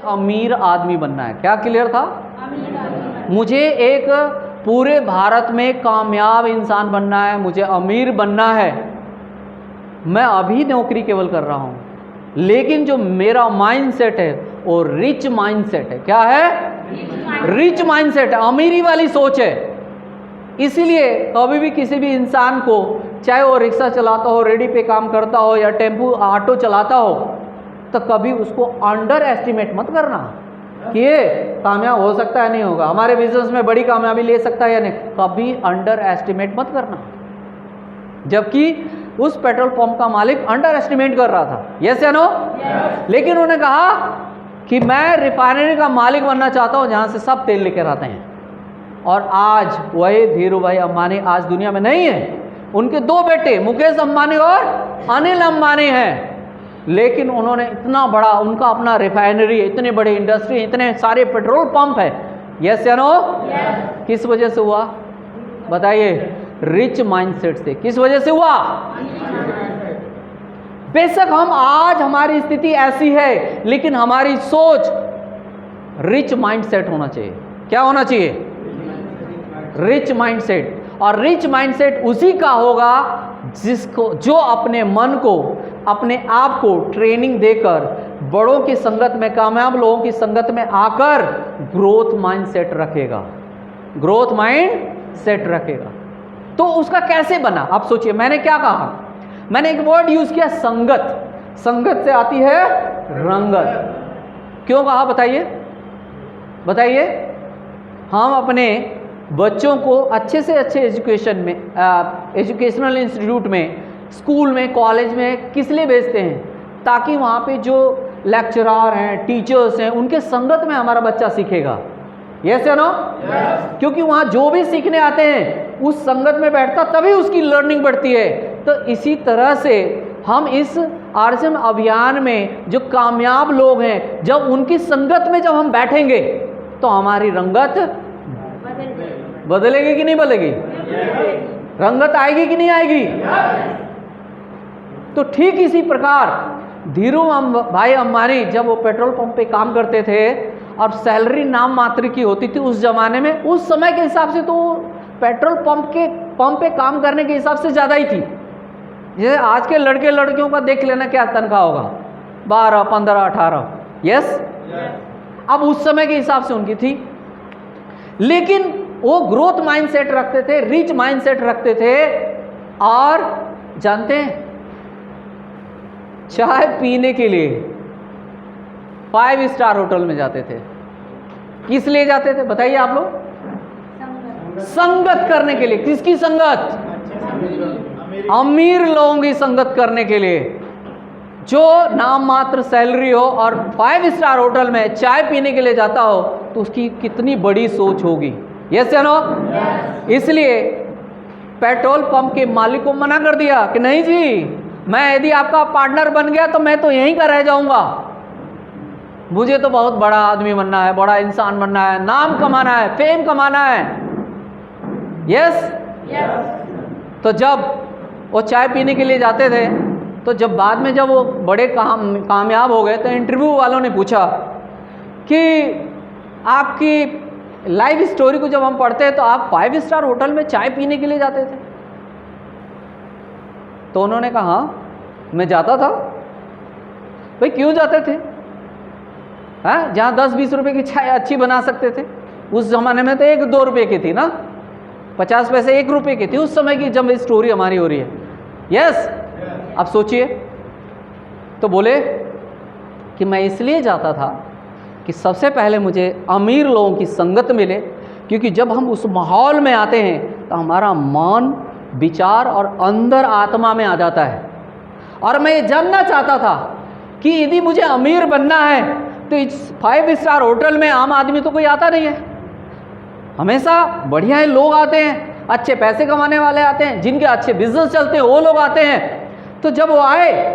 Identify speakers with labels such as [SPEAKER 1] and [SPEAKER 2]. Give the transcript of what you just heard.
[SPEAKER 1] अमीर आदमी बनना है। क्या क्लियर था? मुझे एक पूरे भारत में कामयाब इंसान बनना है, मुझे अमीर बनना है। मैं अभी नौकरी केवल कर रहा हूँ, लेकिन जो मेरा माइंडसेट है वो रिच माइंडसेट है। क्या है? रिच माइंडसेट है, अमीरी वाली सोच है। इसीलिए कभी भी किसी भी इंसान को, चाहे वो रिक्शा चलाता हो, रेडी पे काम करता हो या टेम्पू ऑटो चलाता हो, तो कभी उसको अंडर एस्टिमेट मत करना कि ये कामयाब हो सकता है नहीं होगा, हमारे बिजनेस में बड़ी कामयाबी ले सकता है या नहीं। कभी अंडर एस्टिमेट मत करना। जबकि उस पेट्रोल पंप का मालिक अंडर एस्टिमेट कर रहा था, यस या नो? लेकिन उन्होंने कहा कि मैं रिफाइनरी का मालिक बनना चाहता हूं जहां से सब तेल लेकर आते हैं। और आज वही धीरू भाई अंबानी आज दुनिया में नहीं है। उनके दो बेटे मुकेश अंबानी और अनिल अंबानी हैं, लेकिन उन्होंने इतना बड़ा, उनका अपना रिफाइनरी, इतने बड़े इंडस्ट्री, इतने सारे पेट्रोल पंप है। यस या नो? किस वजह से हुआ बताइए? रिच माइंडसेट से। किस वजह से हुआ? बेशक हम आज हमारी स्थिति ऐसी है, लेकिन हमारी सोच रिच माइंडसेट होना चाहिए। क्या होना चाहिए? Rich mindset. और रिच माइंडसेट उसी का होगा जिसको, जो अपने मन को, अपने आप को ट्रेनिंग देकर, बड़ों की संगत में, कामयाब लोगों की संगत में आकर ग्रोथ माइंडसेट रखेगा। ग्रोथ माइंडसेट रखेगा। तो उसका कैसे बना? आप सोचिए, मैंने क्या कहा? मैंने एक वर्ड यूज किया, संगत। संगत से आती है रंगत। क्यों कहा बताइए? बताइए। हम अपने बच्चों को अच्छे से अच्छे एजुकेशन में, एजुकेशनल इंस्टीट्यूट में, स्कूल में, कॉलेज में किस लिए भेजते हैं? ताकि वहाँ पे जो लेक्चरर हैं, टीचर्स हैं, उनके संगत में हमारा बच्चा सीखेगा। यस या नो? क्योंकि वहाँ जो भी सीखने आते हैं उस संगत में बैठता, तभी उसकी लर्निंग बढ़ती है। तो इसी तरह से हम इस आर्जन अभियान में जो कामयाब लोग हैं, जब उनकी संगत में जब हम बैठेंगे तो हमारी रंगत बदलेगी कि नहीं बदलेगी? रंगत आएगी कि नहीं आएगी? तो ठीक इसी प्रकार धीरू भाई अंबानी जब वो पेट्रोल पंप पे काम करते थे और सैलरी नाम मात्र की होती थी उस जमाने में, उस समय के हिसाब से तो पेट्रोल पंप पे काम करने के हिसाब से ज़्यादा ही थी। जैसे आज के लड़के लड़कियों का देख लेना क्या तनख्वाह होगा, 12, 15, 18। यस? अब उस समय के हिसाब से उनकी थी, लेकिन वो ग्रोथ माइंडसेट रखते थे, रिच माइंडसेट रखते थे। और जानते हैं, चाय पीने के लिए 5 स्टार होटल में जाते थे। किस लिए जाते थे बताइए आप लोग? संगत करने के लिए। किसकी संगत? अमीर लोगों की संगत करने के लिए। जो नाम मात्र सैलरी हो और 5 स्टार होटल में चाय पीने के लिए जाता हो, तो उसकी कितनी बड़ी सोच होगी। यस या नो? इसलिए पेट्रोल पंप के मालिक को मना कर दिया कि नहीं जी, मैं यदि आपका पार्टनर बन गया तो मैं तो यहीं का रह जाऊंगा। मुझे तो बहुत बड़ा आदमी बनना है, बड़ा इंसान बनना है, नाम कमाना है, फेम कमाना है। यस? तो जब वो चाय पीने के लिए जाते थे, तो जब बाद में जब वो बड़े कामयाब हो गए, तो इंटरव्यू वालों ने पूछा कि आपकी लाइफ स्टोरी को जब हम पढ़ते हैं तो आप 5 स्टार होटल में चाय पीने के लिए जाते थे। तो उन्होंने कहा मैं जाता था। भाई क्यों जाते थे? हाँ, जहाँ 10-20 रुपए की चाय अच्छी बना सकते थे। उस जमाने में तो 1-2 रुपए की थी ना, 50 पैसे 1 रुपए की थी उस समय की जब स्टोरी हमारी हो रही है। यस? अब सोचिए। तो बोले कि मैं इसलिए जाता था कि सबसे पहले मुझे अमीर लोगों की संगत मिले, क्योंकि जब हम उस माहौल में आते हैं तो हमारा मन, विचार और अंदर आत्मा में आ जाता है। और मैं ये जानना चाहता था कि यदि मुझे अमीर बनना है तो इस 5 स्टार होटल में आम आदमी तो कोई आता नहीं है। हमेशा बढ़िया लोग आते हैं, अच्छे पैसे कमाने वाले आते हैं, जिनके अच्छे बिजनेस चलते हैं वो लोग आते हैं। तो जब वो आए